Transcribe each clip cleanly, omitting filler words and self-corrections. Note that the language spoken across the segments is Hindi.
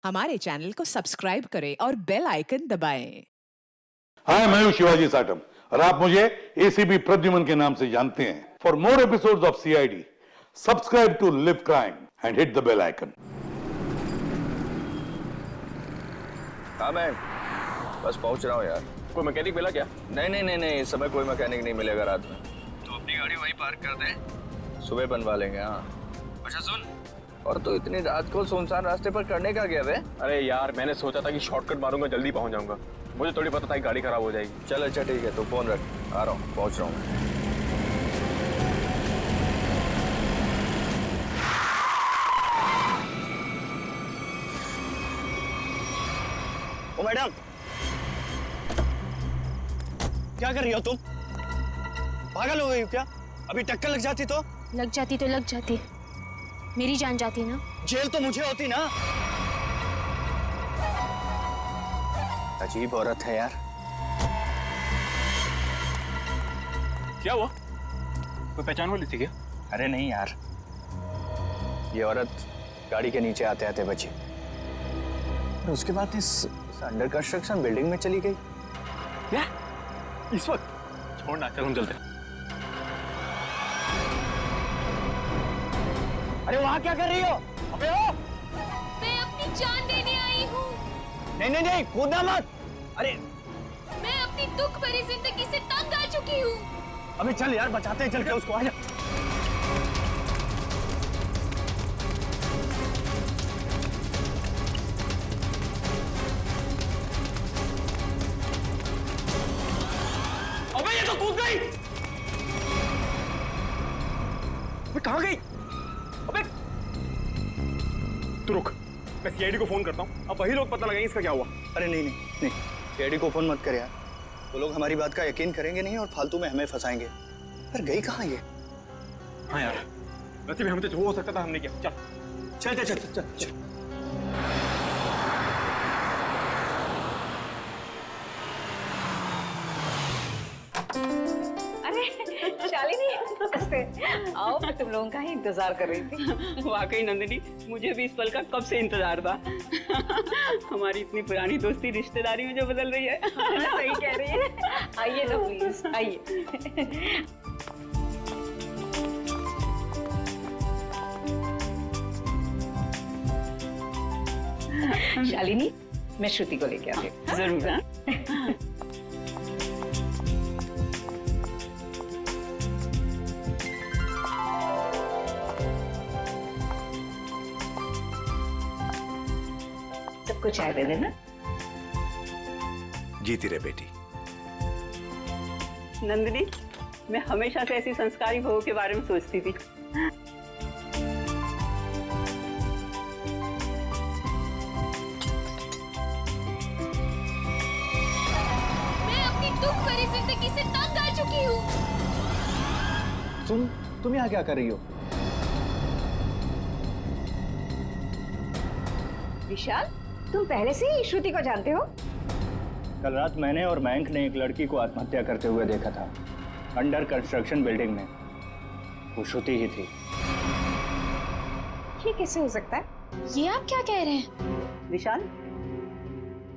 हमारे चैनल को सब्सक्राइब करें और बेल आइकन दबाएं। हाय, मैं हूं शिवाजी साटम और आप मुझे एसीपी प्रद्युमन के नाम से जानते हैं। For more episodes of CID, subscribe to Live Crime and hit the bell icon. हाँ मैं बस पहुंच रहा हूँ यार। कोई मैकेनिक मिला क्या? नहीं, इस समय कोई मैकेनिक नहीं मिलेगा रात में। तो अपनी गाड़ी वहीं पार्क कर दे, सुबह बनवा लेंगे। हाँ अच्छा सुन, और तो इतनी रात को सुनसान रास्ते पर करने का क्या वे? अरे यार मैंने सोचा था कि शॉर्टकट मारूंगा, जल्दी पहुंच जाऊंगा। मुझे थोड़ी पता था कि गाड़ी खराब हो जाएगी। चल अच्छा ठीक है, तो फोन रख, आ रहा हूँ, पहुंच रहा हूँ। ओ मैडम, क्या कर रही हो तुम? पागल हो गई हो क्या? अभी टक्कर लग जाती तो? लग जाती, मेरी जान जाती ना। जेल तो मुझे होती ना। अजीब औरत है यार। क्या हुआ? कोई पहचान वाली थी क्या? अरे नहीं यार, ये औरत गाड़ी के नीचे आते आते बची और उसके बाद इस अंडर कंस्ट्रक्शन बिल्डिंग में चली गई। क्या? इस वक्त? छोड़ना, चल हम चलते हैं। अरे वहां क्या कर रही हो? अबे ओ! मैं अपनी जान देने आई हूँ। नहीं, कूदना मत। अरे मैं अपनी दुख भरी जिंदगी से तंग आ चुकी हूँ। अबे चल यार, बचाते हैं, चल के उसको। आजा। अबे ये तो कूद गई। मैं कहाँ गई? अबे तू रुक, मैं सीआईडी को फोन करता हूँ। अब वही लोग पता लगाएंगे इसका क्या हुआ। अरे नहीं, सीआईडी को फोन मत कर यार। वो लोग हमारी बात का यकीन करेंगे नहीं और फालतू में हमें फंसाएंगे। पर गई कहाँ ये? हाँ यार, वैसे भी हमसे जो हो सकता था हमने किया। चल। अरे शालिनी, नमस्ते। आओ, मैं तुम लोगों का ही इंतजार कर रही थी। वाकई नंदिनी, मुझे भी इस पल का कब से इंतजार था। हमारी इतनी पुरानी दोस्ती रिश्तेदारी में जो बदल रही है। सही कह रही है। आइए ना प्लीज, आइए। शालिनी, मैं श्रुति को लेके आती हूँ। जरूर। हाँ? सबको चाय दे देना। जीती रहे बेटी। नंदिनी, मैं हमेशा से ऐसी संस्कारी बहू के बारे में सोचती थी। मैं अपनी दुख भरी जिंदगी से तंग आ चुकी हूँ। तुम यहाँ क्या कर रही हो? विशाल, तुम पहले से ही श्रुति को जानते हो? कल रात मैंने और मयंक ने एक लड़की को आत्महत्या करते हुए देखा था, अंडर कंस्ट्रक्शन बिल्डिंग में। वो श्रुति ही थी। ये कैसे हो सकता है? ये आप क्या कह रहे हैं? विशाल,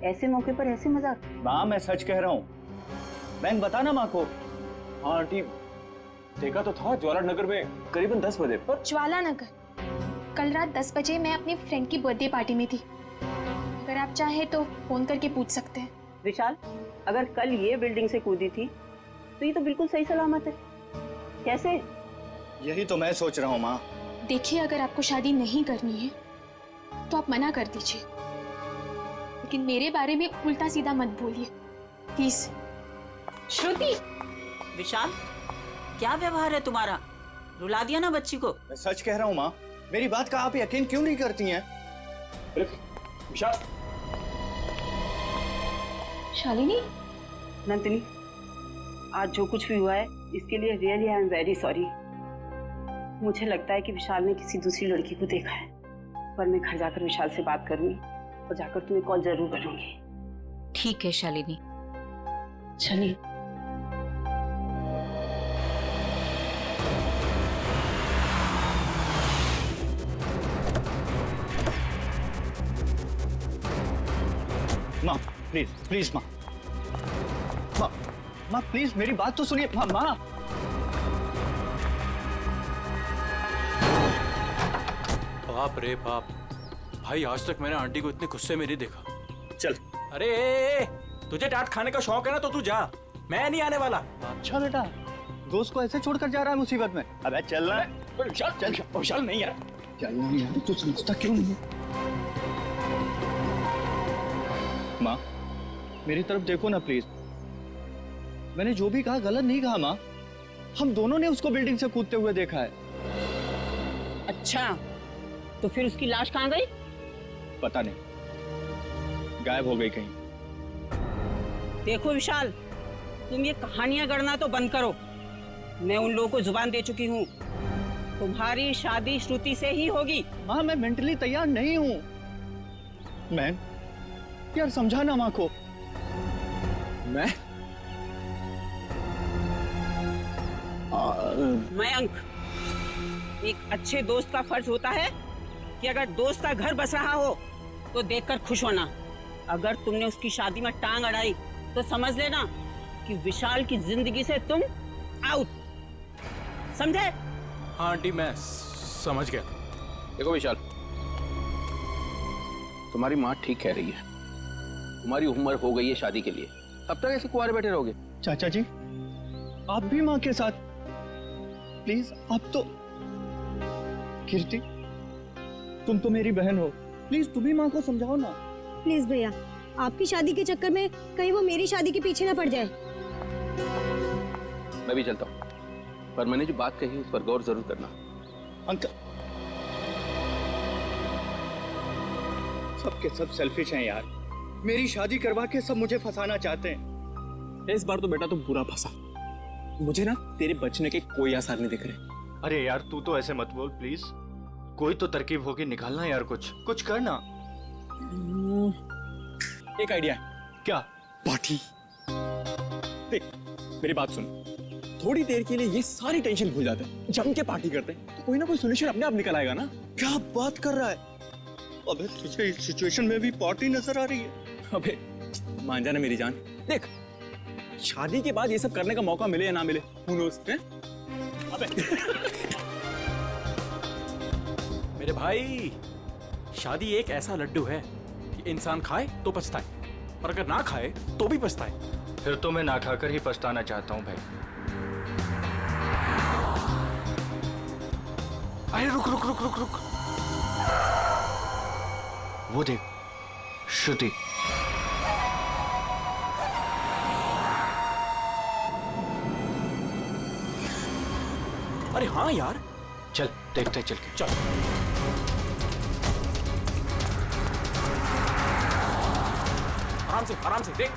ऐसे मौके पर ऐसे मजाक? माँ, मैं सच कह रहा हूँ। मयंक, बता ना माँ को। हाँ आंटी, देखा तो था ज्वाला नगर में करीबन 10 बजे पर। ज्वाला नगर, कल रात 10 बजे मैं अपनी फ्रेंड की बर्थडे पार्टी में थी। अगर आप चाहे तो फोन करके पूछ सकते हैं। विशाल, अगर कल ये बिल्डिंग से कूदी थी तो ये तो बिल्कुल सही सलामत है। कैसे? यही तो मैं सोच रहा हूँ माँ। देखिए, अगर आपको शादी नहीं करनी है तो आप मना कर दीजिए, लेकिन मेरे बारे में उल्टा सीधा मत बोलिए प्लीज। श्रुति, विशाल, क्या व्यवहार है तुम्हारा? रुला दिया ना बच्ची को। मैं सच कह रहा हूँ माँ। मेरी बात का आप यकीन क्यों नहीं करती हैं? विशाल, शालिनी, नंदिनी, आज जो कुछ भी हुआ है इसके लिए really I am very sorry. मुझे लगता है कि विशाल ने किसी दूसरी लड़की को देखा है, पर मैं घर जाकर विशाल से बात करूंगी और जाकर तुम्हें कॉल जरूर करूंगी। ठीक है शालिनी। चलिए। माँ प्लीज प्लीज माँ, माँ माँ प्लीज मेरी बात तो सुनिए माँ। माँ बाप रे बाप, भाई आज तक मैंने आंटी को इतने गुस्से में नहीं देखा। चल। अरे तुझे डांट खाने का शौक है ना तो तू जा, मैं नहीं आने वाला। अच्छा बेटा, दोस्त को ऐसे छोड़कर जा रहा है मुसीबत में। अबे चल ना। विशाल चल, विशाल नहीं यार, चलना यार, तू समझता क्यों नहीं? माँ मेरी तरफ देखो ना प्लीज, मैंने जो भी कहा गलत नहीं कहा माँ। हम दोनों ने उसको बिल्डिंग से कूदते हुए देखा है। अच्छा, तो फिर उसकी लाश कहाँ गई? पता नहीं, गायब हो गई कहीं। देखो विशाल, तुम ये कहानियां गढ़ना तो बंद करो। मैं उन लोगों को जुबान दे चुकी हूँ, तुम्हारी शादी श्रुति से ही होगी। माँ मैं मेंटली तैयार नहीं हूँ। मैं यार समझाना माँ को। मैं मयंक, एक अच्छे दोस्त का फर्ज होता है कि अगर दोस्त का घर बस रहा हो तो देखकर खुश होना। अगर तुमने उसकी शादी में टांग अड़ाई तो समझ लेना कि विशाल की जिंदगी से तुम आउट, समझे? हाँ आंटी मैं समझ गया। देखो विशाल, तुम्हारी माँ ठीक कह रही है, तुम्हारी उम्र हो गई है शादी के लिए, तब तक ऐसे कुंवारे बैठे रहोगे? चाचा जी आप भी माँ के साथ प्लीज। आप तो कीर्ति, तुम तो मेरी बहन हो, प्लीज तुम भी माँ को समझाओ ना। प्लीज भैया, आपकी शादी के चक्कर में कहीं वो मेरी शादी के पीछे ना पड़ जाए। मैं भी चलता हूँ, पर मैंने जो बात कही उस पर गौर जरूर करना। अंकल सबके सब सेल्फिश हैं यार, मेरी शादी करवा के सब मुझे फंसाना चाहते हैं। इस बार तो बेटा तुम पूरा फंसा, मुझे ना तेरे बचने के कोई आसार नहीं दिख रहे। अरे यार तू तो ऐसे मत बोल प्लीज, कोई तो तरकीब होगी, निकालना यार, कुछ करना। एक आइडिया है। क्या? पार्टी। देख मेरी बात सुन, थोड़ी देर के लिए ये सारी टेंशन भूल जाते हैं, जम के पार्टी करते हैं तो कोई ना कोई सोल्यूशन अपने आप निकल आएगा ना। क्या बात कर रहा है? अबे तुझे इस सिचुएशन में भी पार्टी नजर आ रही है? अबे मान जाना मेरी जान, देख शादी के बाद ये सब करने का मौका मिले या ना मिले, who knows, हैं? अबे मेरे भाई, शादी एक ऐसा लड्डू है कि इंसान खाए तो पछताए और अगर ना खाए तो भी पछताए। फिर तो मैं ना खाकर ही पछताना चाहता हूँ भाई। अरे रुक रुक रुक रुक रुक, वो देख श्रुति। अरे हाँ यार, चल देखते चल के। चल आराम से देख।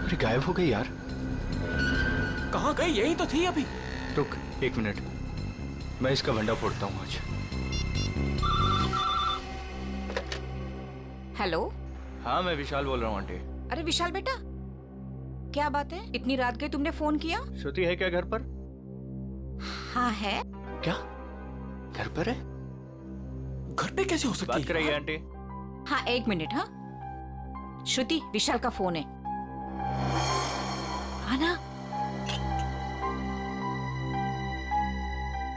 अरे गायब हो गई यार। कहाँ गई? यही तो थी अभी। रुक 1 मिनट, मैं इसका भंडा फोड़ता हूँ आज। हेलो। हाँ मैं विशाल बोल रहा हूँ आंटी। अरे विशाल बेटा, क्या बात है, इतनी रात गई तुमने फोन किया? श्रुति है क्या घर पर? हाँ है। क्या घर पर है? घर पे कैसे हो सकती है? बात कराइए आंटी। हाँ 1 मिनट। हाँ श्रुति, विशाल का फोन है, आना।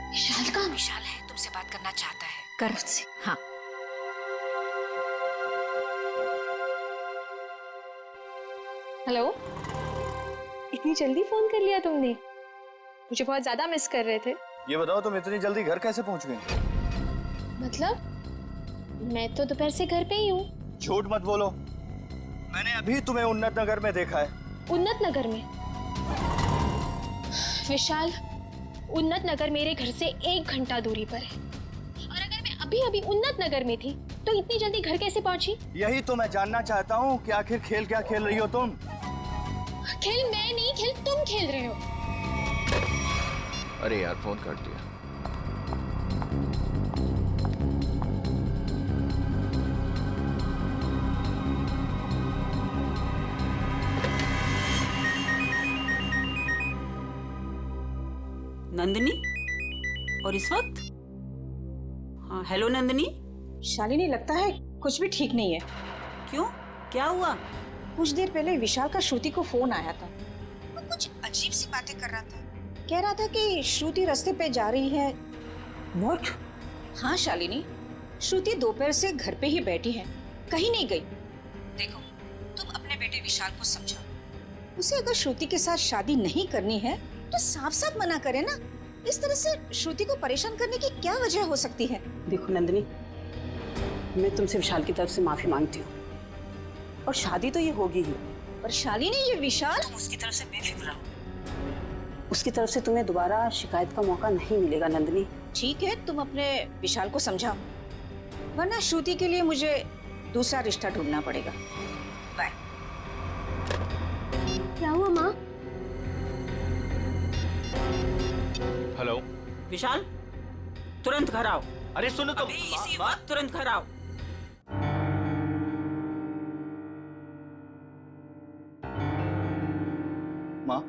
विशाल का? विशाल है, तुमसे बात करना चाहता है, कर उससे। हाँ हेलो, इतनी जल्दी फोन कर लिया तुमने? मुझे बहुत ज्यादा मिस कर रहे थे। ये बताओ तुम इतनी जल्दी घर कैसे पहुंच गई? मतलब मैं तो दोपहर से घर पे ही हूँ। झूठ मत बोलो, मैंने अभी तुम्हें उन्नत नगर में देखा है। उन्नत नगर में? विशाल, उन्नत नगर मेरे घर से 1 घंटा दूरी पर है, और अगर मैं अभी अभी उन्नत नगर में थी तो इतनी जल्दी घर कैसे पहुंची? यही तो मैं जानना चाहता हूँ कि आखिर खेल क्या खेल रही हो तुम? खेल मैं नहीं, खेल तुम खेल रहे हो। अरे यार फोन कर दिया। नंदिनी? और इस वक्त? हाँ, हेलो नंदिनी। शालिनी, लगता है कुछ भी ठीक नहीं है। क्यों, क्या हुआ? कुछ देर पहले विशाल का श्रुति को फोन आया था। वो कुछ अजीब सी बातें कर रहा था। कह रहा था कि श्रुति रास्ते पे जा रही है। What? हाँ शालिनी, श्रुति दोपहर से घर पे ही बैठी है, कहीं नहीं गई। देखो, तुम अपने बेटे विशाल को समझाओ। उसे अगर श्रुति के साथ शादी नहीं करनी है तो साफ साफ मना करे ना। इस तरह से श्रुति को परेशान करने की क्या वजह हो सकती है? देखो नंदिनी, मैं तुमसे विशाल की तरफ से माफी मांगती हूँ, और शादी तो ये होगी ही। पर शालिनी, ये विशाल, तुम उसकी तरफ से बेफिक्र रहो। उसकी तरफ से तुम्हें दोबारा शिकायत का मौका नहीं मिलेगा नंदिनी। ठीक है, तुम अपने विशाल को समझाओ, वरना श्रुति के लिए मुझे दूसरा रिश्ता ढूंढना पड़ेगा। बाय। क्या हुआ माँ? हेलो विशाल, तुरंत घर आओ। अरे सुनो तो अभी इसी वक्त तुरंत घर आओ। माँ,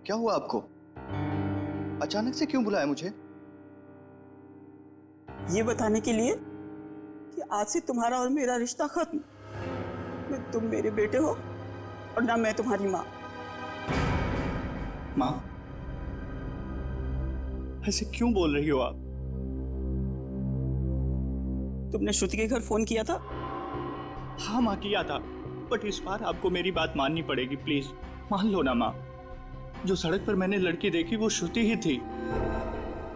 क्या हुआ आपको? अचानक से क्यों बुलाया मुझे? ये बताने के लिए कि आज से तुम्हारा और मेरा रिश्ता खत्म। न तुम मेरे बेटे हो और ना मैं तुम्हारी माँ। माँ, ऐसे क्यों बोल रही हो आप? तुमने श्रुति के घर फोन किया था? हाँ माँ, किया था, बट इस बार आपको मेरी बात माननी पड़ेगी, प्लीज मान लो ना माँ। जो सड़क पर मैंने लड़की देखी वो श्रुति ही थी।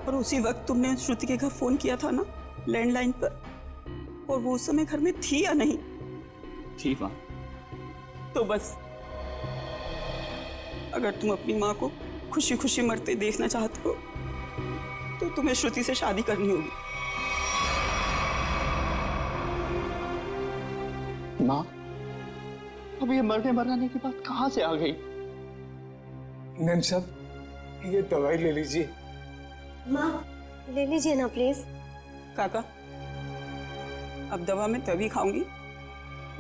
और उसी वक्त तुमने श्रुति के घर फोन किया था ना, लैंडलाइन पर, और वो उस समय घर में थी या नहीं? थी माँ। तो बस, अगर तुम अपनी माँ को खुशी खुशी मरते देखना चाहते हो तो तुम्हें श्रुति से शादी करनी होगी। माँ, अब ये मरने मराने की बात कहाँ से आ गई? नैन साहब, ये दवाई ले लीजिए। माँ, ले लीजिए ना प्लीज। काका, अब दवा मैं तभी खाऊंगी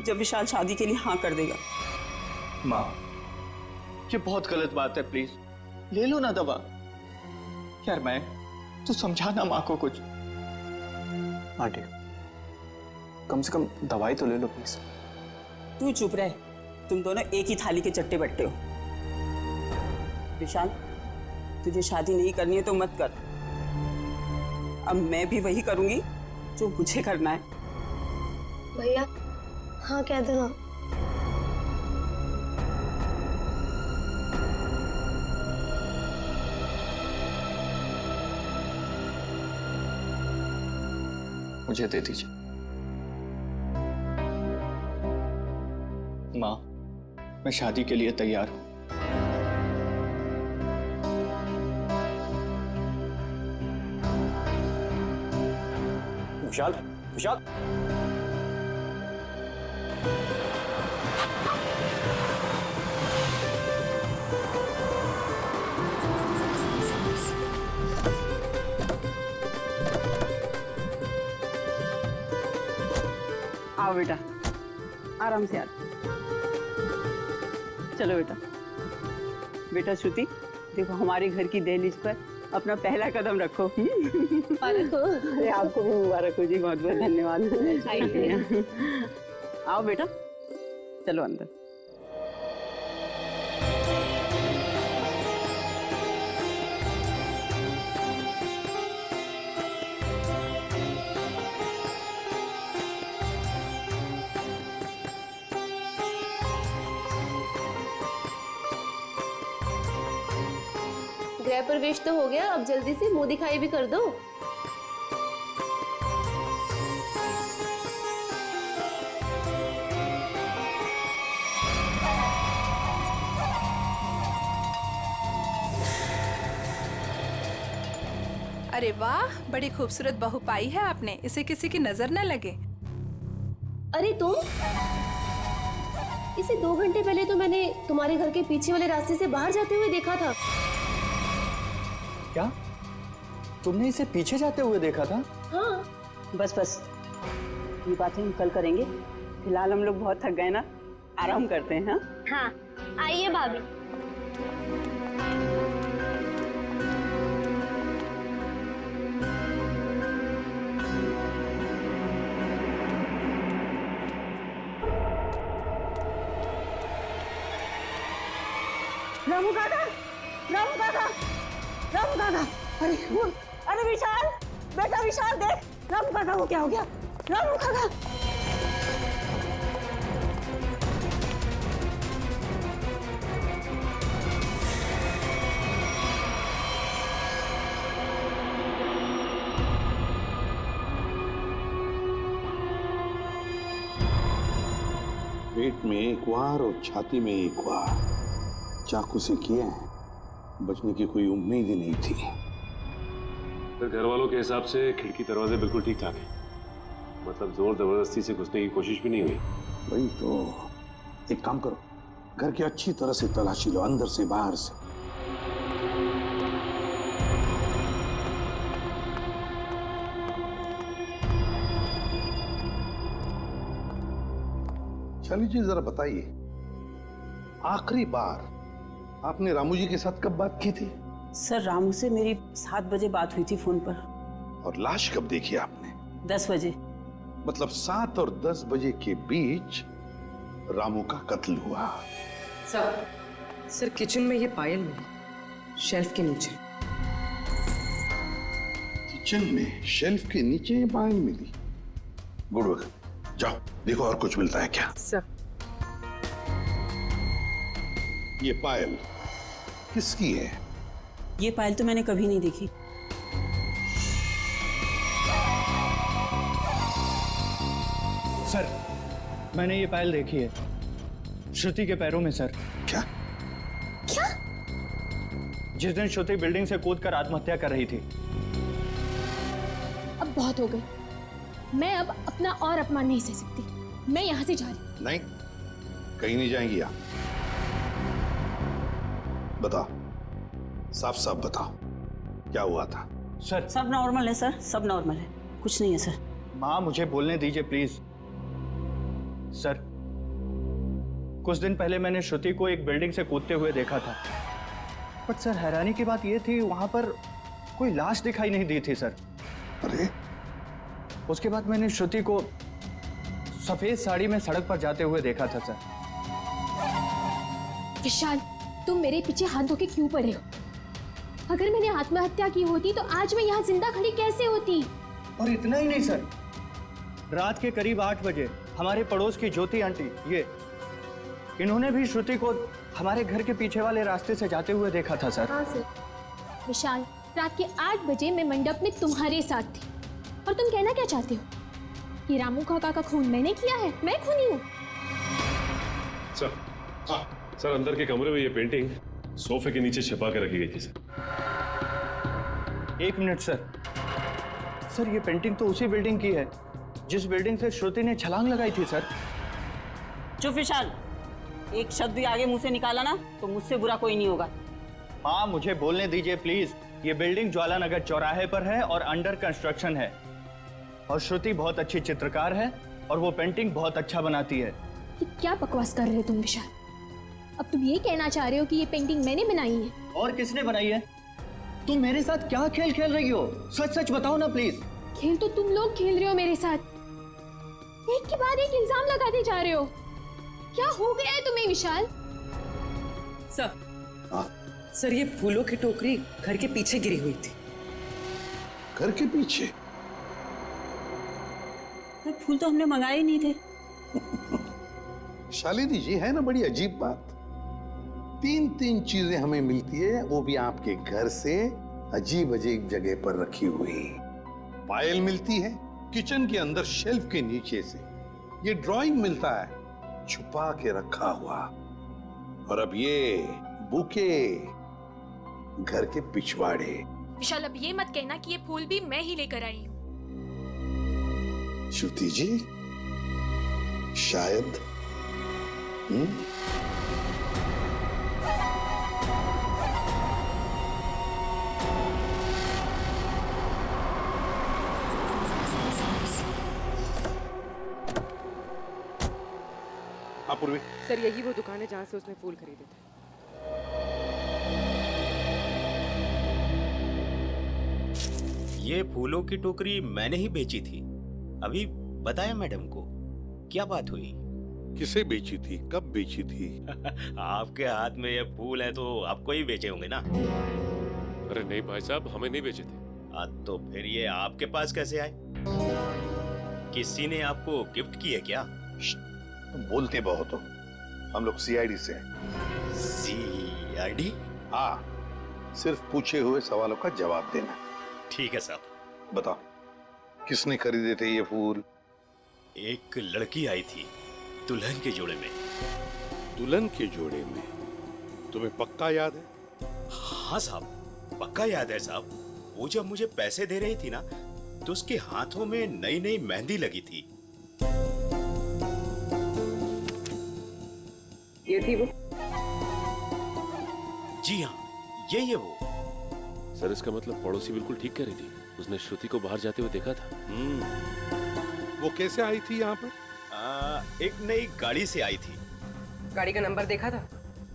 जब विशाल शादी के लिए हाँ कर देगा। माँ, ये बहुत गलत बात है, प्लीज ले लो ना दवा। यार मैं तो समझाना माँ को कुछ। आंटी, कम से कम दवाई तो ले लो प्लीज। तू चुप रह, तुम दोनों एक ही थाली के चट्टे बट्टे हो। विशाल, तुझे शादी नहीं करनी है तो मत कर। अब मैं भी वही करूंगी जो मुझे करना है। भैया, हाँ कह दो ना। मुझे दे दीजिए माँ, मैं शादी के लिए तैयार हूं। विशाल, विशाल, आओ बेटा, आराम से आ। चलो बेटा। बेटा श्रुति, देखो हमारे घर की दहलीज पर अपना पहला कदम रखो। अरे आपको भी मुबारक हो जी, बहुत बहुत धन्यवाद। आओ बेटा, चलो अंदर। गृह प्रवेश तो हो गया, अब जल्दी से मुंह दिखाई भी कर दो। अरे वाह, बड़ी खूबसूरत बहू पाई है आपने, इसे किसी की नजर न लगे। अरे तुम, इसे 2 घंटे पहले तो मैंने तुम्हारे घर के पीछे वाले रास्ते से बाहर जाते हुए देखा था। क्या तुमने इसे पीछे जाते हुए देखा था? हाँ। बस बस, ये बातें हम कल करेंगे। फिलहाल हम लोग बहुत थक गए ना, आराम करते हैं। हाँ, हाँ, आइए भाभी। रामू काका, रामू काका, रामू काका, अरे विशाल, बेटा विशाल देख, रामू काका को क्या हो गया? रामू काका। पेट में एक वार और छाती में एक वार चाकू से किए हैं। बचने की कोई उम्मीद ही नहीं थी। फिर घर वालों के हिसाब से खिड़की दरवाजे बिल्कुल ठीक ठाक है, मतलब जोर जबरदस्ती से घुसने की कोशिश भी नहीं हुई। वही तो, एक काम करो, घर की अच्छी तरह से तलाशी लो, अंदर से बाहर से। शाली जी जरा बताइए, आखिरी बार आपने रामू जी के साथ कब बात की थी? सर रामू से मेरी 7 बजे बात हुई थी फोन पर। और लाश कब देखी आपने? 10 बजे। मतलब 7 और 10 बजे के बीच रामू का कत्ल हुआ। सर किचन में ये पायल मिली, शेल्फ के नीचे। किचन में शेल्फ के नीचे ये पायल मिली? गुड वर्क, जाओ देखो और कुछ मिलता है क्या। सर ये पायल किसकी है? ये पायल तो मैंने कभी नहीं देखी। सर मैंने ये पायल देखी है, श्रुति के पैरों में सर। क्या? क्या? जिस दिन श्रुति बिल्डिंग से कूदकर आत्महत्या कर रही थी। अब बहुत हो गई, मैं अब अपना और अपमान नहीं सह सकती। मैं यहाँ से जा रही। नहीं, कहीं नहीं जाएंगी आप। बताओ, साफ साफ बताओ, क्या हुआ था? सर सब नॉर्मल है सर, सब नॉर्मल है, कुछ नहीं है सर। माँ मुझे बोलने दीजिए प्लीज। सर कुछ दिन पहले मैंने श्रुति को एक बिल्डिंग से कूदते हुए देखा था, बट सर हैरानी की बात यह थी वहां पर कोई लाश दिखाई नहीं दी थी सर। अरे उसके बाद मैंने श्रुति को सफेद साड़ी में सड़क पर जाते हुए देखा था सर। विशाल, तुम मेरे पीछे हाथ धो के क्यों पड़े हो? अगर मैंने आत्महत्या की होती तो आज मैं यहाँ जिंदा खड़ी कैसे होती? और इतना ही नहीं सर, रात के करीब 8 बजे हमारे पड़ोस की ज्योति आंटी, इन्होंने भी श्रुति को हमारे घर के पीछे वाले रास्ते से जाते हुए देखा था सर। हाँ सर। विशाल, रात के 8 बजे मैं मंडप में तुम्हारे साथ थी, और तुम कहना क्या चाहते हो कि रामू काका का खून मैंने किया है? मैं खूनी हूँ? सर, हाँ सर, अंदर के कमरे में ये पेंटिंग सोफे के नीचे छिपा के रखी गई थी सर। 1 minute sir. सर ये पेंटिंग तो उसी बिल्डिंग की है जिस बिल्डिंग से श्रुति ने छलांग लगाई थी सर। चुप विशाल, एक शब्द भी आगे मुंह से निकाला ना तो मुझसे बुरा कोई नहीं होगा। हाँ मुझे बोलने दीजिए प्लीज। ये बिल्डिंग ज्वालानगर चौराहे पर है और अंडर कंस्ट्रक्शन है, और श्रुति बहुत अच्छी चित्रकार है और वो पेंटिंग बहुत अच्छा बनाती है। ये क्या बकवास कर रहे हो तुम विशाल? अब तुम ये कहना चाह रहे हो कि ये पेंटिंग मैंने बनाई है? और किसने बनाई है? तुम मेरे साथ क्या खेल खेल रही हो? सच सच बताओ ना प्लीज। खेल तो तुम लोग खेल रहे हो मेरे साथ, एक के बाद एक इल्जाम लगाते जा रहे हो। क्या हो गया है तुम्हें विशाल? सर सर ये फूलों की टोकरी घर के पीछे गिरी हुई थी। घर के पीछे? फूल तो हमने मंगाए ही नहीं थे। शालिनी जी, है ना बड़ी अजीब बात, 3 चीजें हमें मिलती है, वो भी आपके घर से अजीब अजीब जगह पर रखी हुई। पायल मिलती है किचन के अंदर शेल्फ के नीचे से, ये ड्राइंग मिलता है छुपा के रखा हुआ, और अब ये बुके घर के पिछवाड़े। विशाल, अब ये मत कहना कि ये फूल भी मैं ही लेकर आई हूँ। श्रुति जी, शायद पूर्वी। सर यही वो दुकान है जहाँ से उसने फूल खरीदे थे। ये फूलों की टोकरी मैंने ही बेची थी, अभी बताया मैडम को। क्या बात हुई? किसे बेची थी, कब बेची थी? आपके हाथ में ये फूल है तो आपको ही बेचे होंगे ना। अरे नहीं भाई साहब, हमें नहीं बेचे थे। तो फिर ये आपके पास कैसे आए? किसी ने आपको गिफ्ट की है क्या? तुम बोलते बहुत हो। हम लोग सीआईडी से हैं। सीआईडी? हाँ, सिर्फ पूछे हुए सवालों का जवाब देना। ठीक है साहब। बताओ, किसने खरीदे थे ये फूल? एक लड़की आई थी दुल्हन के जोड़े में। दुल्हन के जोड़े में? तुम्हें पक्का याद है? हाँ साहब, पक्का याद है साहब। वो जब मुझे पैसे दे रही थी ना, तो उसके हाथों में नई नई मेहंदी लगी थी। ये थी वो? जी हाँ, यही है वो। सर इसका मतलब पड़ोसी बिल्कुल ठीक कह रही थी। उसने श्रुति को बाहर जाते हुए देखा था। वो कैसे आई थी यहाँ पर? एक नई गाड़ी से आई थी। गाड़ी का नंबर देखा था?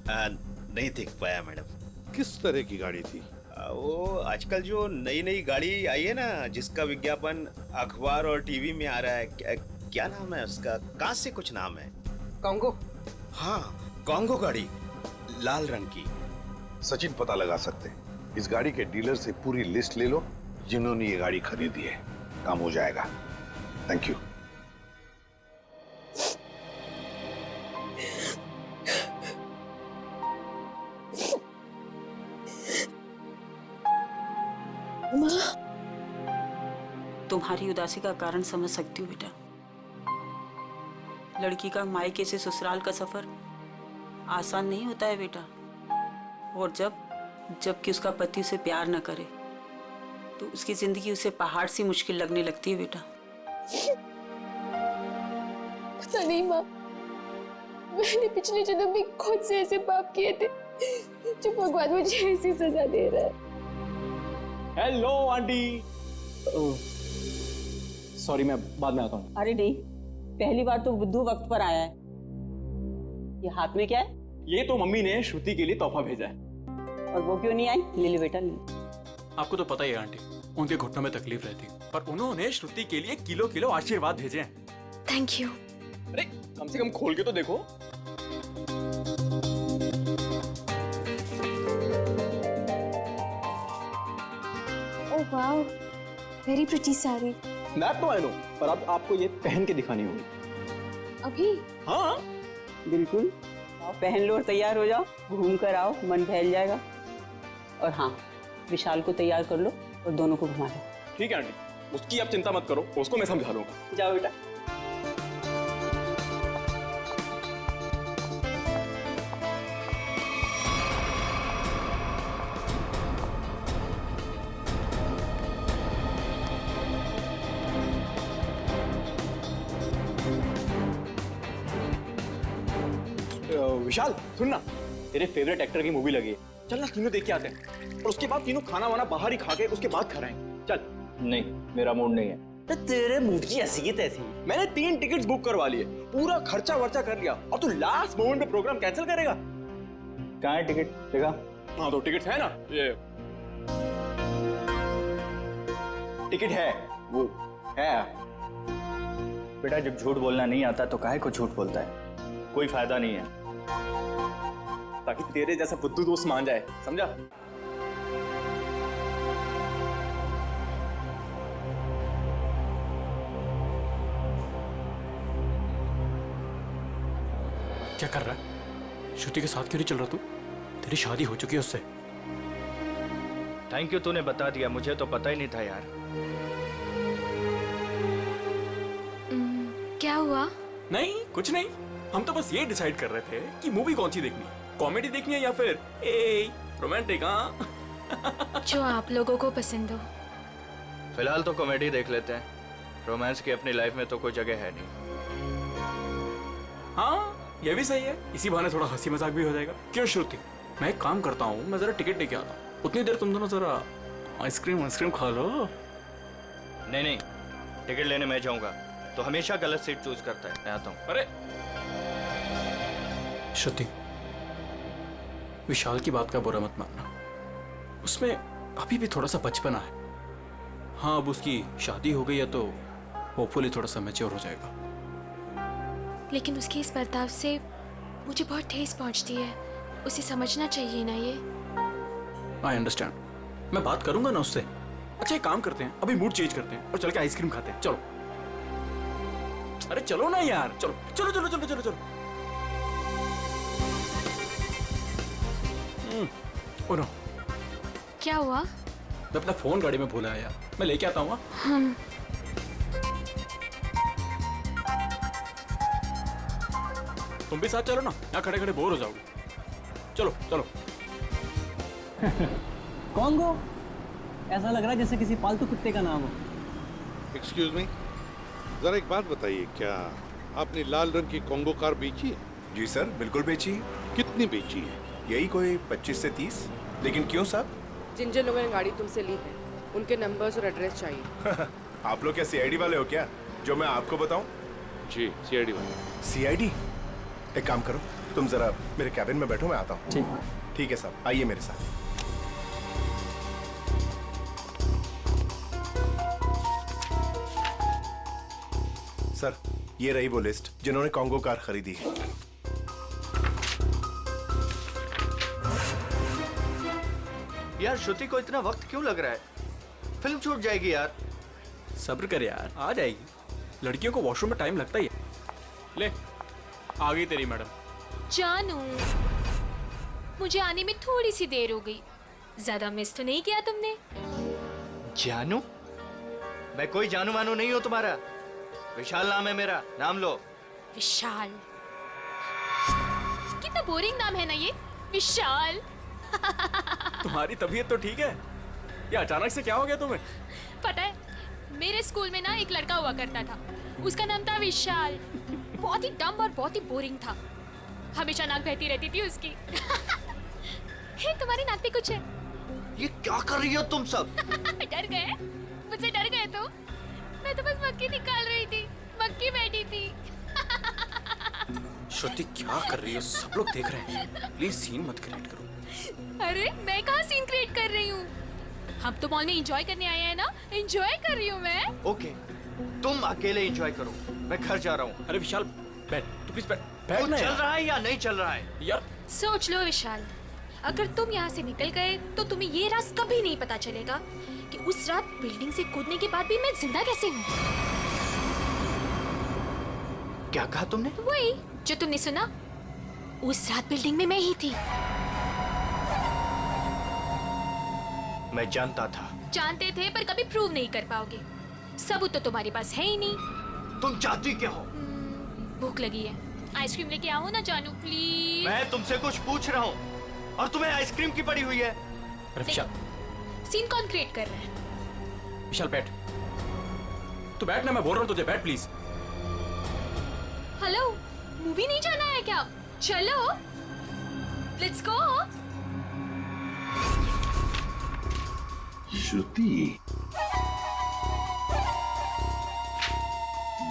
नहीं देख पाया मैडम। किस तरह की गाड़ी थी? वो आजकल जो नई नई गाड़ी आई है ना, जिसका विज्ञापन अखबार और टीवी में आ रहा है, क्या नाम है उसका? कहाँ से कुछ नाम है। कॉन्गो? हाँ, कॉन्गो गाड़ी, लाल रंग की। सचिन पता लगा सकते हैं। इस गाड़ी के डीलर से पूरी लिस्ट ले लो जिन्होंने ये गाड़ी खरीदी है। काम हो जाएगा। Thank you. तुम्हारी उदासी का कारण समझ सकती हूँ बेटा। लड़की का मायके से ससुराल का सफर आसान नहीं होता है बेटा। और जबकि उसका पति उसे प्यार न करे तो उसकी जिंदगी उसे पहाड़ सी मुश्किल लगने लगती है बेटा। पता नहीं माँ, मैंने पिछले जन्म में खुद से ऐसे पाप किए थे जो भगवान मुझे ऐसी सजा दे रहा है। Hello aunty. सॉरी, मैं बाद में आता हूँ। अरे नहीं, पहली बार तो बुद्धू वक्त पर आया है। ये हाथ में क्या है? ये तो मम्मी ने श्रुति के लिए तोहफा भेजा है। और वो क्यों नहीं आई? ले लो बेटा, ले। आपको तो पता ही है आंटी, उनके घुटनों में तकलीफ रहती, पर उन्होंने श्रुति के लिए किलो किलो आशीर्वाद भेजे हैं। Thank you. अरे कम से कम खोल के तो देखो। Oh wow, very pretty sari. मैं तो आई नो, पर अब आपको ये पहन के दिखानी होगी। अभी? हाँ बिल्कुल, आओ पहन लो और तैयार हो जाओ। घूम कर आओ, मन बहल जाएगा। और हाँ, विशाल को तैयार कर लो और दोनों को घुमा लो। ठीक है आंटी, उसकी आप चिंता मत करो, उसको मैं समझा लूंगा। जाओ बेटा। विशाल सुन ना, तेरे फेवरेट एक्टर की मूवी लगी है, चल ना तीनों देख के आते हैं। और उसके बाद तीनों खाना वाना बाहर ही खा के उसके बाद कराएंगे। चल। नहीं, मेरा मूड नहीं है। तो तेरे मूड की हैसियत ऐसी। मैंने 3 टिकट्स बुक करवा लिए, पूरा खर्चा वर्चा कर लिया, और तू लास्ट मोमेंट पे प्रोग्राम कैंसिल करेगा? कहाँ है टिकट? देखा? हाँ तो टिकट्स है ना, ये टिकट है, वो है। बेटा जब झूठ बोलना नहीं आता तो काहे को झूठ बोलता है? कोई फायदा नहीं है। ताकि तेरे जैसा बुद्धू दोस्त मान जाए, समझा? क्या कर रहा है? श्रुति के साथ क्यों नहीं चल रहा तू? तेरी शादी हो चुकी है उससे। थैंक यू, तूने बता दिया, मुझे तो पता ही नहीं था यार। क्या हुआ? नहीं कुछ नहीं, हम तो बस ये डिसाइड कर रहे थे कि मूवी कौन सी देखनी है, कॉमेडी देखनी है या फिर रोमांटिक। हाँ जो आप लोगों को पसंद हो। फिलहाल तो कॉमेडी देख लेते हैं, रोमांस की अपनी लाइफ में तो कोई जगह है नहीं। हाँ ये भी सही है, इसी बहाने थोड़ा हंसी मजाक भी हो जाएगा। क्यों श्रुति, मैं एक काम करता हूँ, मैं जरा टिकट लेके आता हूँ, उतनी देर तुम दोनों जरा आइसक्रीम खा लो। नहीं नहीं, टिकट लेने मैं जाऊंगा तो हमेशा गलत सीट चूज करता है। मैं आता हूँ। अरे श्रुति, विशाल की बात का बुरा मत मानना, उसमें अभी भी थोड़ा सा बचपना है। हाँ अब उसकी शादी हो गई है तो होपफुली थोड़ा सा मैच्योर हो जाएगा। लेकिन उसके इस बर्ताव से मुझे बहुत ठेस पहुंचती है। उसे समझना चाहिए ना ये। आई अंडरस्टैंड, मैं बात करूंगा ना उससे। अच्छा एक काम करते हैं, अभी मूड चेंज करते हैं और चल के आइसक्रीम खाते हैं। चलो, अरे चलो ना यार, चलो चलो चलो चलो चलो चलो। ओ नो, क्या हुआ? मैं अपना फोन गाड़ी में भूला है यार, मैं लेके आता हूँ। तुम भी साथ चलो ना, यहाँ खड़े खड़े बोर हो जाओगे। चलो चलो। कॉन्गो, ऐसा लग रहा है जैसे किसी पालतू कुत्ते का नाम हो। एक्सक्यूज मी, जरा एक बात बताइए, क्या आपने लाल रंग की कॉन्गो कार बेची है? जी सर, बिल्कुल बेची है। कितनी बेची है? यही कोई 25 से 30। लेकिन क्यों साहब? जिन जिन लोगों ने गाड़ी तुमसे ली है उनके नंबर्स और एड्रेस चाहिए। आप लोग क्या सीआईडी वाले हो क्या, जो मैं आपको बताऊं? जी सीआईडी वाले। सीआईडी? एक काम करो, तुम जरा मेरे कैबिन में बैठो, मैं आता हूँ। ठीक है साहब, आइए मेरे साथ। सर, ये रही वो लिस्ट जिन्होंने कॉन्गो कार खरीदी है। यार श्रुति को इतना वक्त क्यों लग रहा है? फिल्म छूट जाएगी यार। सब्र कर यार, आ जाएगी। लड़कियों को वॉशरूम में टाइम लगता ही है। ले, आ गई तेरी मैडम। जानू, मुझे आने में थोड़ी सी देर हो गई। ज्यादा मिस तो नहीं किया तुमने? जानू? मैं कोई जानू मानू नहीं हूं तुम्हारा। विशाल नाम है मेरा, नाम लो। विशाल? कितना बोरिंग नाम है ना ये, विशाल। तुम्हारी तबीयत तो ठीक है? ये अचानक से क्या हो गया तुम्हें? पता है, मेरे स्कूल में ना एक लड़का हुआ करता था, उसका नाम था विशाल। बहुत ही डम और बहुत ही बोरिंग था, हमेशा नाक बहती रहती थी उसकी। हे, तुम्हारी नाक पे कुछ है? ये क्या कर रही हो तुम सब? डर गए? मुझसे डर गए तो? मैं तो बस मक्खी निकाल रही थी, मक्खी बैठी थी। श्रुति क्या कर रही हो? सब लोग देख रहे हैं, प्लीज सीन मत क्रिएट करो। अरे मैं कहाँ सीन क्रिएट कर रही हूँ? हम तो मॉल में एंजॉय करने आए हैं ना, एंजॉय कर रही हूँ मैं। ओके, तुम अकेले एंजॉय करो, मैं घर जा रहा हूँ। अरे विशाल बैठ, तू प्लीज बैठ। तो चल रहा है या नहीं चल रहा है यार? सोच लो विशाल, अगर तुम यहाँ से निकल गए तो तुम्हें ये राज कभी नहीं पता चलेगा कि उस रात बिल्डिंग से कूदने के बाद भी मैं जिंदा कैसे हूँ। क्या कहा तुमने? वही जो तुमने सुना, उस रात बिल्डिंग में मैं ही थी। मैं जानता था। जानते थे पर कभी प्रूव नहीं कर पाओगे, सबूत तो तुम्हारे पास है ही नहीं। तुम चाहती क्या हो? भूख लगी है, आइसक्रीम लेके आओ ना जानू प्लीज। मैं तुमसे कुछ पूछ रहा हूँ और तुम्हें आइसक्रीम की पड़ी हुई है। अरे विशाल, सीन कौन क्रिएट कर रहा है? विशाल बैठ, तू बैठ ना, मैं बोल रहा हूँ तुझे, बैठ प्लीज। हेलो, मूवी नहीं जाना है क्या? चलो, लेट्स गो। श्रुति,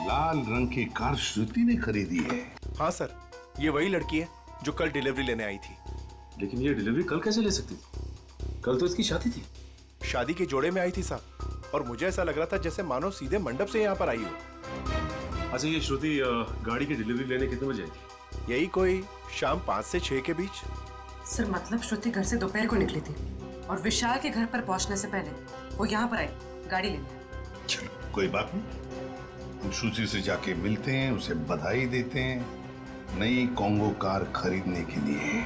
लाल रंग की कार श्रुति ने खरीदी है? हाँ सर, ये वही लड़की है जो कल डिलीवरी लेने आई थी। लेकिन ये डिलीवरी कल कैसे ले सकती थी? कल तो इसकी शादी थी। शादी के जोड़े में आई थी साहब, और मुझे ऐसा लग रहा था जैसे मानो सीधे मंडप से यहाँ पर आई हो। अच्छा, ये श्रुति गाड़ी की डिलीवरी लेने कितने बजे आई थी? यही कोई शाम 5 से 6 के बीच। सर मतलब श्रुति घर से दोपहर को निकली थी और विशाल के घर पर पहुंचने से पहले वो यहाँ पर आई गाड़ी लेने। चलो कोई बात नहीं, हम श्रुति से जाके मिलते हैं, उसे बधाई देते हैं नई कॉन्गो कार खरीदने के लिए।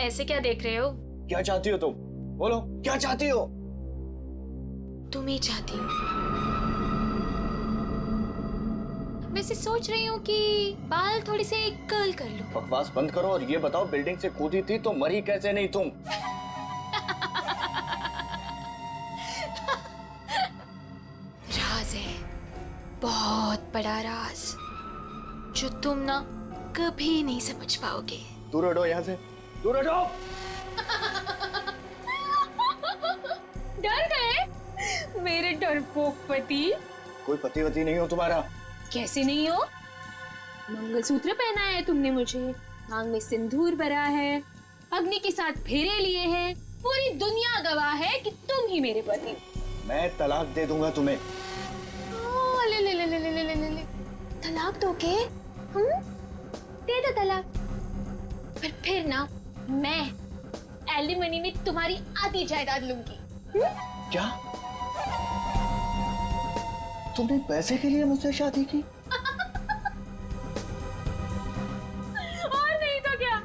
ऐसे क्या देख रहे हो? क्या चाहती हो तुम? बोलो, क्या चाहती हो? तुम ही चाहती हो। वैसे सोच रही हूँ कि बाल थोड़ी से कर्ल कर लो। बकवास बंद करो और ये बताओ, बिल्डिंग से कूदी थी तो मरी कैसे नहीं तुम? राज है, बहुत बड़ा राज, जो तुम ना कभी नहीं समझ पाओगे। दूर हटो यहाँ से, दूर हटो। डर गए मेरे डरपोक पति? कोई पति वती नहीं हो तुम्हारा। कैसे नहीं हो? मंगलसूत्र पहनाया है तुमने मुझे, मांग में सिंदूर भरा है, अग्नि के साथ फेरे लिए हैं, पूरी दुनिया गवाह है कि तुम ही मेरे पति हो। मैं तलाक दे दूंगा तुम्हें। ले ले ले ले ले ले ले ले तलाक दोगे? दे दो तलाक, पर फिर ना मैं एलिमनी में तुम्हारी आधी जायदाद लूंगी। क्या? तुमने पैसे के लिए मुझसे शादी की? और नहीं तो क्या?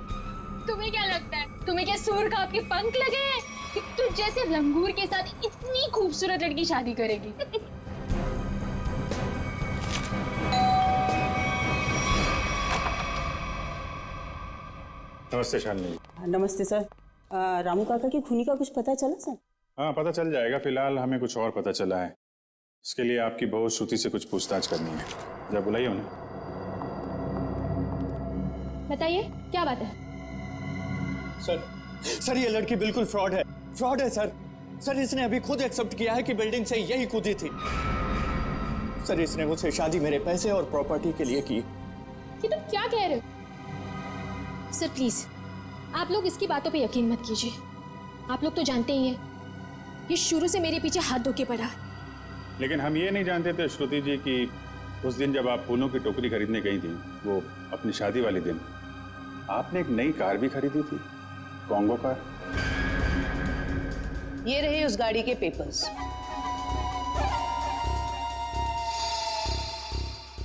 तुम्हें क्या लगता है, तुम्हें क्या सूर का आपके पंख लगे हैं कि तुझ जैसे लंगूर के साथ इतनी खूबसूरत लड़की शादी करेगी? नमस्ते शालिनी। नमस्ते सर। रामू काका की खूनी का कुछ पता चला सर? हाँ, पता चल जाएगा। फिलहाल हमें कुछ और पता चला है। इसके लिए आपकी बहू श्रुति से कुछ पूछताछ करनी है। जब बुलाइए उन्हें। बताइए क्या बात है? सर ये लड़की बिल्कुल फ्रॉड है। फ्रॉड है सर। सर इसने अभी खुद एक्सेप्ट किया है कि बिल्डिंग से यही कूदी थी। सर इसने मुझसे शादी मेरे पैसे और प्रॉपर्टी के लिए की। ये तुम क्या कह रहे हो? सर प्लीज आप लोग इसकी बातों पे यकीन मत कीजिए। आप लोग तो जानते ही हैं ये शुरू से मेरे पीछे हाथ धो के पड़ा। लेकिन हम ये नहीं जानते थे श्रुति जी कि उस दिन जब आप फूलों की टोकरी खरीदने गई थी, वो अपनी शादी वाले दिन, आपने एक नई कार भी खरीदी थी, कॉन्गो कार। ये रहे उस गाड़ी के पेपर्स।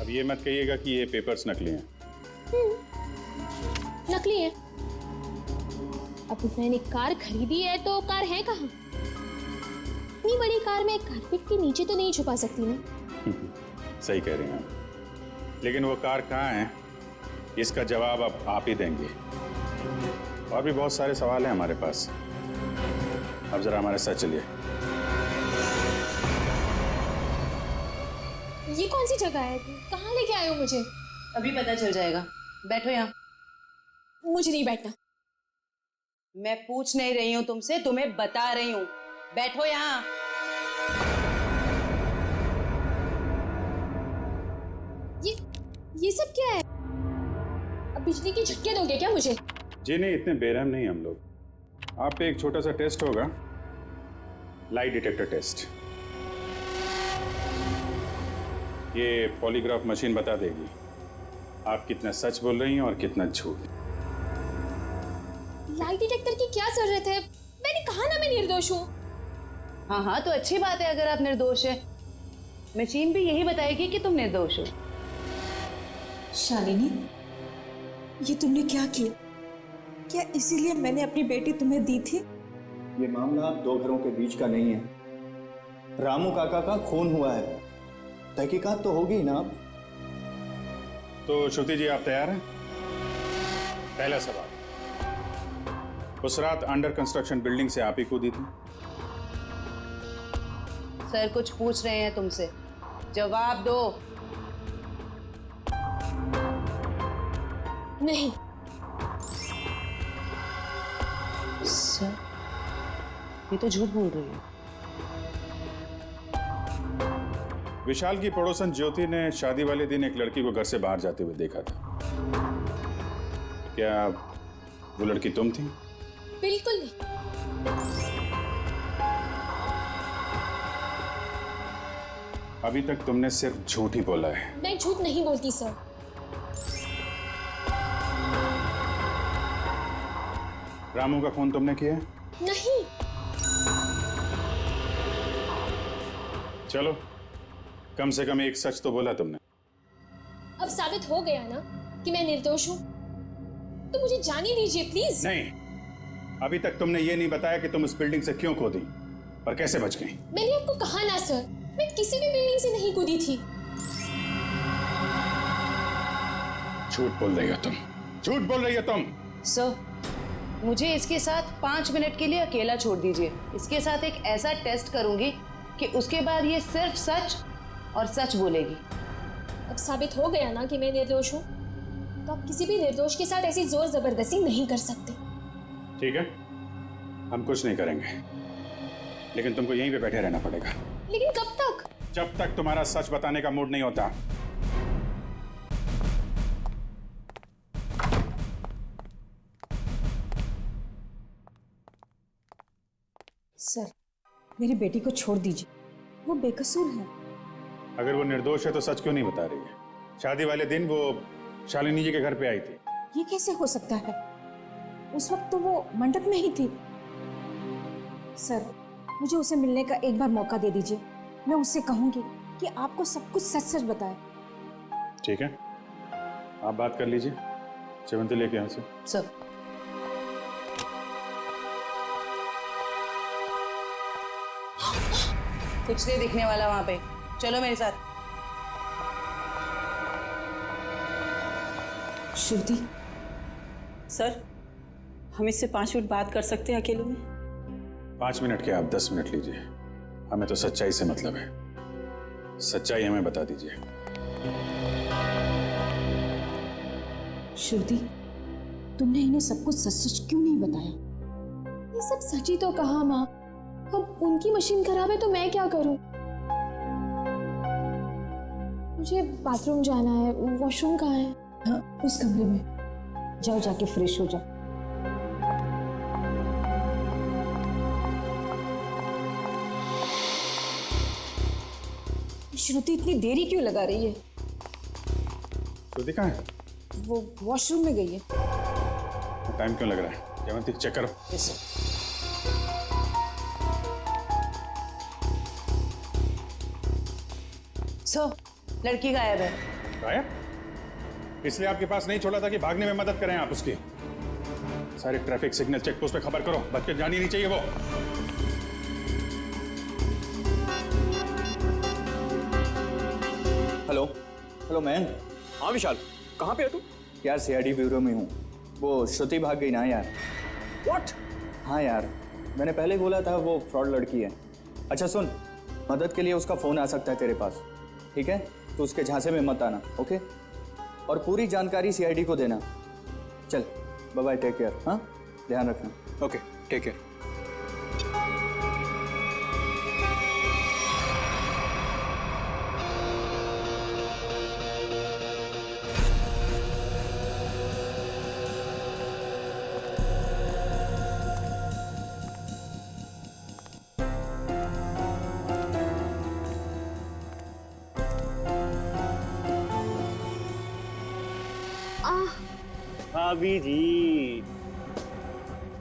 अब ये मत कहिएगा कि ये पेपर्स नकली हैं। नकली है? अब मैंने कार खरीदी है तो कार है कहाँ? इतनी बड़ी कार में कारपेट के नीचे तो नहीं छुपा सकती ना। सही कह रहे हैं आप। लेकिन वो कार कहाँ है, इसका जवाब अब आप ही देंगे। और भी बहुत सारे सवाल हैं हमारे पास। अब जरा हमारे साथ चलिए। ये कौन सी जगह है? कहाँ लेके आए हो मुझे? अभी पता चल जाएगा। बैठो यहाँ। मुझे नहीं बैठना। मैं पूछ नहीं रही हूँ तुमसे, तुम्हें बता रही हूँ। बैठो यहाँ। ये सब क्या है? अब बिजली के झटके दोगे क्या मुझे? जी नहीं, इतने बेरहम नहीं हम लोग। आप पे एक छोटा सा टेस्ट होगा, लाइट डिटेक्टर टेस्ट। ये पॉलीग्राफ मशीन बता देगी आप कितना सच बोल रही हैं और कितना झूठ। लाइट डिटेक्टर की क्या जरूरत है? मैंने कहा ना मैं निर्दोष हूँ। हाँ हाँ, तो अच्छी बात है अगर आप निर्दोष है। मशीन भी यही बताएगी कि तुम निर्दोष हो। शालिनी, ये तुमने क्या किया? क्या इसीलिए मैंने अपनी बेटी तुम्हें दी थी? ये मामला दो घरों के बीच का नहीं है। रामू काका का खून हुआ है, तहकीकात तो होगी ना। तो श्रुति जी, आप तैयार हैं? पहला सवाल, उस रात अंडर कंस्ट्रक्शन बिल्डिंग से आप ही कूदी थी? सर कुछ पूछ रहे हैं तुमसे, जवाब दो। नहीं। सर ये तो झूठ बोल रही है। विशाल की पड़ोसन ज्योति ने शादी वाले दिन एक लड़की को घर से बाहर जाते हुए देखा था। क्या वो लड़की तुम थी? बिल्कुल नहीं। अभी तक तुमने सिर्फ झूठ ही बोला है। मैं झूठ नहीं बोलती सर। रामू का खून तुमने किया? नहीं। चलो, कम से कम एक सच तो बोला तुमने। अब साबित हो गया ना कि मैं निर्दोष हूँ, तो मुझे जाने दीजिए प्लीज। नहीं, अभी तक तुमने ये नहीं बताया कि तुम उस बिल्डिंग से क्यों कूदी और कैसे बच गई। मैंने आपको कहा ना सर, मैं किसी भी बिल्डिंग से नहीं कूदी थी। झूठ बोल रही हो तुम, झूठ बोल रही हो तुम। सर मुझे इसके साथ 5 मिनट के लिए अकेला छोड़ दीजिए। इसके साथ एक ऐसा टेस्ट करूंगी कि उसके बाद ये सिर्फ सच और सच बोलेगी। अब साबित हो गया ना कि मैं निर्दोष हूँ, तो आप किसी भी निर्दोष के साथ ऐसी जोर जबरदस्ती नहीं कर सकते। ठीक है, हम कुछ नहीं करेंगे, लेकिन तुमको यहीं पे बैठे रहना पड़ेगा। लेकिन कब तक? जब तक तुम्हारा सच बताने का मूड नहीं होता। सर, मेरी बेटी को छोड़ दीजिए, वो बेकसूर है। अगर वो निर्दोष है तो सच क्यों नहीं बता रही है? शादी वाले दिन वो शालिनी जी के घर पे आई थी। ये कैसे हो सकता है? उस वक्त तो वो मंडप में ही थी। सर, मुझे उसे मिलने का एक बार मौका दे दीजिए। मैं उससे कहूंगी कि आपको सब कुछ सच सच बताए। ठीक है, आप बात कर लीजिए। सेवंती लेके यहाँ से। सर। कुछ नहीं दिखने वाला वहां पे, चलो मेरे साथ। श्रुति। सर, हम इससे 5 मिनट बात कर सकते हैं अकेले में? 5 मिनट क्या, आप 10 मिनट लीजिए। हमें तो सच्चाई से मतलब है। सच्चाई हमें बता दीजिए। श्रुति, तुमने इन्हें सब कुछ सच सच क्यों नहीं बताया? ये सब सच ही तो कहा माँ। अब उनकी मशीन खराब है तो मैं क्या करूं? मुझे बाथरूम जाना है, वॉशरूम कहाँ है? हाँ, उस कमरे में जाओ, जाके फ्रेश हो जाओ। श्रुति इतनी देरी क्यों लगा रही है? श्रुति कहाँ है? वो वॉशरूम में गई है। टाइम क्यों लग रहा है? जयवंती चेक करो। लड़की गायब है। गायब? इसलिए आपके पास नहीं छोड़ा था कि भागने में मदद करें आप उसकी। सारे ट्रैफिक सिग्नल चेक पोस्ट पे खबर करो, बच के जानी नहीं चाहिए वो। Hello hello man. हाँ विशाल, कहाँ पे है तू? यार सीआईडी ब्यूरो में हूँ। वो श्रुति भाग गई ना यार। व्हाट? हाँ यार, मैंने पहले बोला था वो फ्रॉड लड़की है। अच्छा सुन, मदद के लिए उसका फ़ोन आ सकता है तेरे पास, ठीक है? तो उसके झांसे में मत आना, ओके? और पूरी जानकारी सीआईडी को देना। चल बाय बाय, टेक केयर। हाँ, ध्यान रखना। Okay, take care. भाभी जी,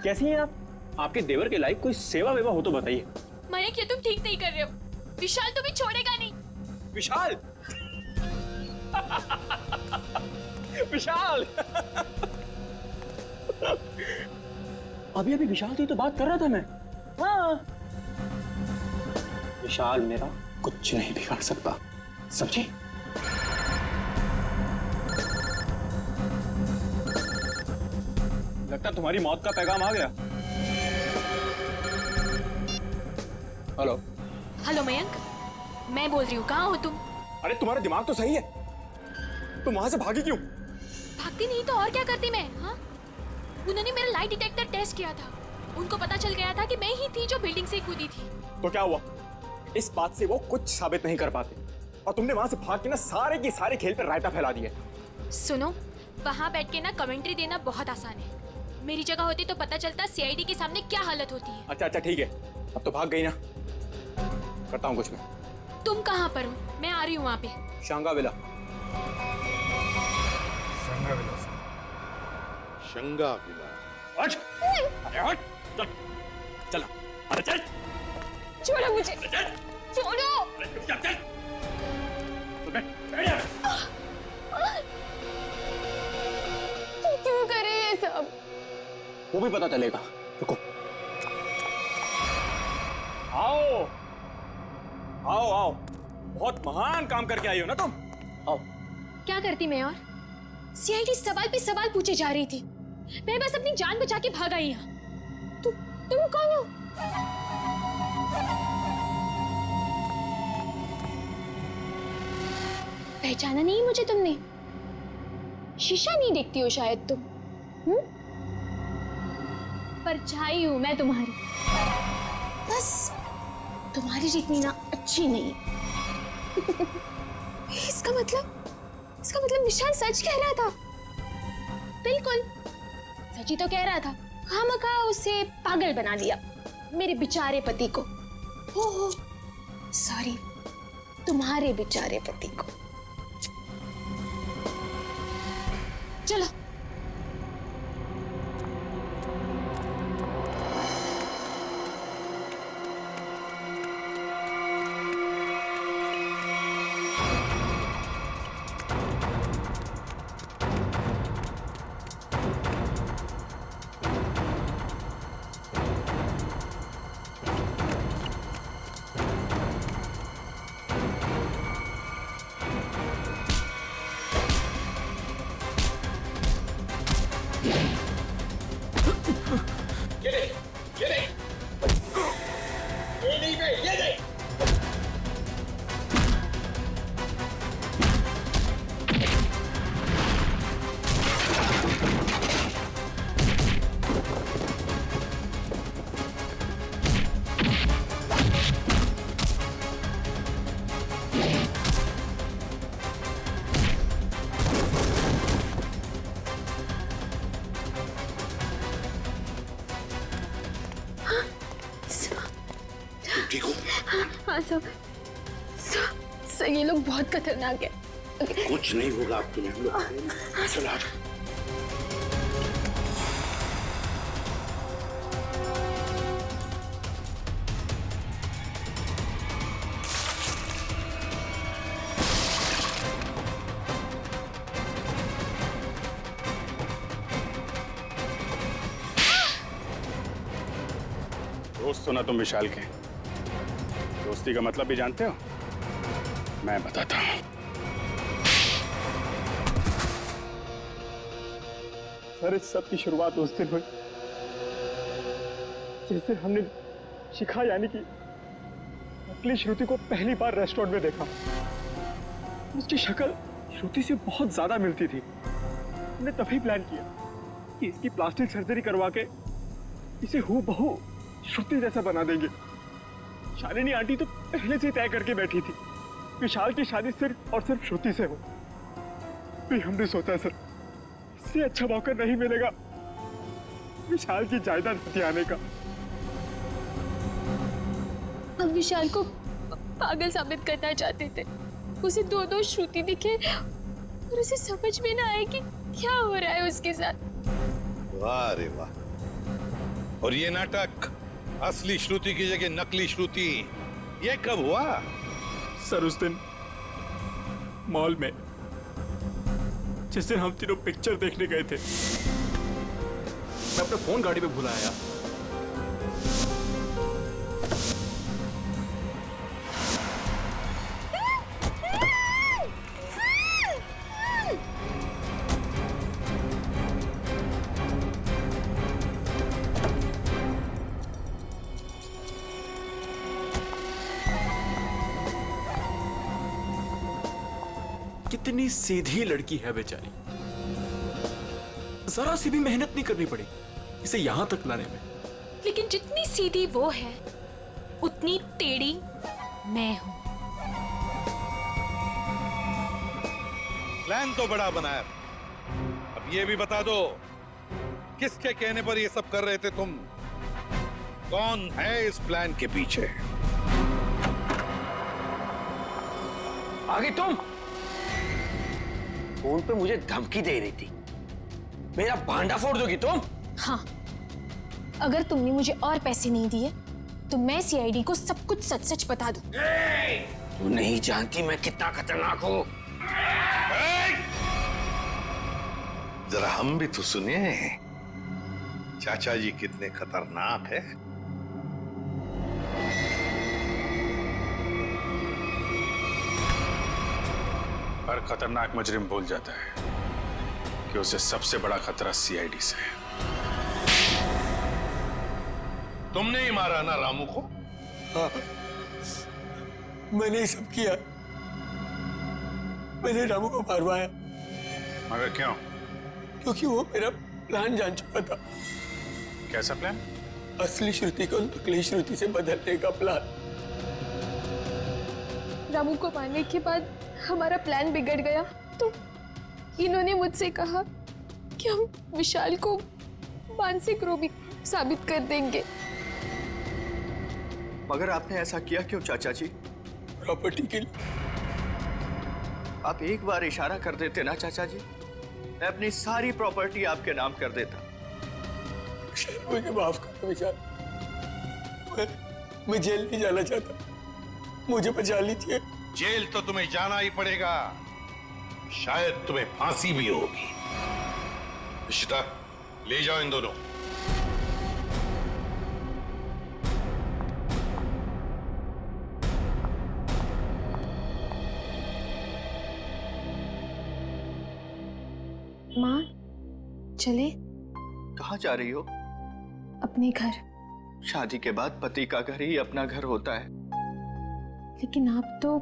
कैसी हैं आप? आपके देवर के लायक कोई सेवा वेवा हो तो बताइए। मयंक, ये तुम ठीक नहीं कर रहे हो। विशाल तुम्हें छोड़ेगा नहीं। विशाल विशाल अभी अभी विशाल से तो बात कर रहा था मैं। हाँ, विशाल मेरा कुछ नहीं बिगाड़ सकता, समझे? लगता तुम्हारी मौत का पैगाम आ गया। हेलो हेलो मयंक, मैं बोल रही हूँ, कहाँ हो तुम? अरे तुम्हारा दिमाग तो सही है, तुम वहां से भागी क्यों? भागती नहीं तो और क्या करती मैं? हाँ, उन्होंने मेरा लाइट डिटेक्टर टेस्ट किया था। उनको पता चल गया था कि मैं ही थी जो बिल्डिंग से कूदी थी। तो क्या हुआ? इस बात से वो कुछ साबित नहीं कर पाते और तुमने वहां से भाग के ना सारे के सारे खेल पर रायता फैला दिया। सुनो, वहां बैठ के ना कमेंट्री देना बहुत आसान है। मेरी जगह होती तो पता चलता सीआईडी के सामने क्या हालत होती है। अच्छा ठीक है, अब तो भाग गई ना, करता हूँ कुछ मैं। तुम कहाँ पर हो? मैं आ रही हूँ वहाँ पे। शांगा विला। शंगा विला। हट! अरे हट! चल, चल, अरे चल! छोड़ो मुझे, छोड़ो! चल, चल! तो बैठ यहाँ। तुम क्यों कर रहे हैं सब? वो भी पता चलेगा, रुको। आओ, आओ, आओ, बहुत महान काम करके आई हो ना तुम। आओ। क्या करती मैं और? सीआईडी सवाल पे सवाल पूछे जा रही थी। मैं बस अपनी जान बचा के भाग आई यहाँ। तुम कौन हो? पहचाना नहीं मुझे तुमने? शीशा नहीं देखती हो शायद तुम? परछाई हूं मैं तुम्हारी, बस तुम्हारी जितनी ना अच्छी नहीं। इसका मतलब विशाल सच कह रहा था। बिल्कुल सच ही तो कह रहा था, खामखा उसे पागल बना दिया। मेरे बेचारे पति को। हो सॉरी, तुम्हारे बेचारे पति को। चलो। ठीक हो? हाँ सब ये लोग बहुत खतरनाक है। कुछ नहीं होगा आप तुम्हें, हम लोग चलो आ जाओ। दोस्त हो ना तुम विशाल के? दोस्ती का मतलब भी जानते हो? मैं बताता हूं। सर, इस सब की शुरुआत उस दिन हुई जिस दिन हमने शिखा यानी कि नकली श्रुति को पहली बार रेस्टोरेंट में देखा। उसकी शक्ल श्रुति से बहुत ज्यादा मिलती थी। हमने तभी प्लान किया कि इसकी प्लास्टिक सर्जरी करवा के इसे हूबहू श्रुति जैसा बना देंगे। शालिनी आंटी तो पहले से तय करके बैठी थी, विशाल की शादी सिर्फ और सिर्फ श्रुति से हो। फिर हमने सोचा सर, इससे अच्छा मौका नहीं मिलेगा विशाल की जायदाद हथियाने का। हम विशाल को पागल साबित करना चाहते थे। उसे दो श्रुति दिखे और उसे समझ में ना आए कि क्या हो रहा है उसके साथ। वाह रे वाह! और ये नाटक असली श्रुति की जगह नकली श्रुति, ये कब हुआ? सर, उस दिन मॉल में जिस दिन हम तीनों पिक्चर देखने गए थे। मैं अपना फोन गाड़ी में भूल आया। कितनी सीधी लड़की है बेचारी, जरा सी भी मेहनत नहीं करनी पड़ी इसे यहां तक लाने में। लेकिन जितनी सीधी वो है उतनी टेढ़ी मैं हूं। प्लान तो बड़ा बनाया, अब ये भी बता दो किसके कहने पर ये सब कर रहे थे तुम? कौन है इस प्लान के पीछे? आगे तुम फोन पे मुझे धमकी दे रही थी, मेरा भांडा फोड़ दोगी तुम? हाँ, अगर तुमने मुझे और पैसे नहीं दिए तो मैं सीआईडी को सब कुछ सच सच बता दूं। तू नहीं जानती मैं कितना खतरनाक हूँ। जरा हम भी तो सुने चाचा जी कितने खतरनाक है। हर खतरनाक मुजरिम भूल जाता है कि उसे सबसे बड़ा खतरा सीआईडी से है। तुमने ही मारा ना रामू को? हाँ, मैंने ही सब किया। मैंने रामू को मारवाया। मगर क्यों? क्योंकि वो मेरा प्लान जान चुका था। कैसा प्लान? असली श्रुति को नकली श्रुति से बदलने का प्लान। रामू को मारने के बाद हमारा प्लान बिगड़ गया तो इन्होंने मुझसे कहा कि हम विशाल को मानसिक रोगी साबित कर देंगे। मगर आपने ऐसा किया क्यों चाचा जी? प्रॉपर्टी के लिए। आप एक बार इशारा कर देते ना चाचा जी, मैं अपनी सारी प्रॉपर्टी आपके नाम कर देता। मुझे माफ कर दो विशाल, मैं जेल नहीं जाना चाहता, मुझे बचा लीजिए। जेल तो तुम्हें जाना ही पड़ेगा, शायद तुम्हें फांसी भी होगी। इशिता, ले जाओ इन दोनों। माँ, चले? कहाँ जा रही हो? अपने घर। शादी के बाद पति का घर ही अपना घर होता है। लेकिन आप तो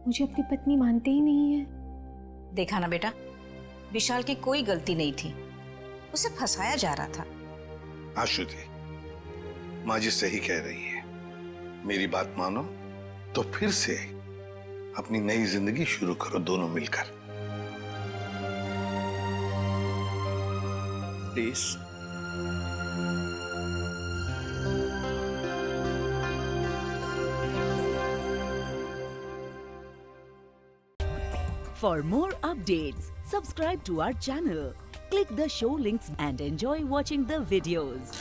मुझे अपनी पत्नी मानते ही नहीं है। देखा ना बेटा, विशाल की कोई गलती नहीं थी, उसे फंसाया जा रहा था। हाँ श्रुति, माँ जी सही कह रही है। मेरी बात मानो तो फिर से अपनी नई जिंदगी शुरू करो दोनों मिलकर। Please. For more updates, subscribe to our channel, click the show links and enjoy watching the videos.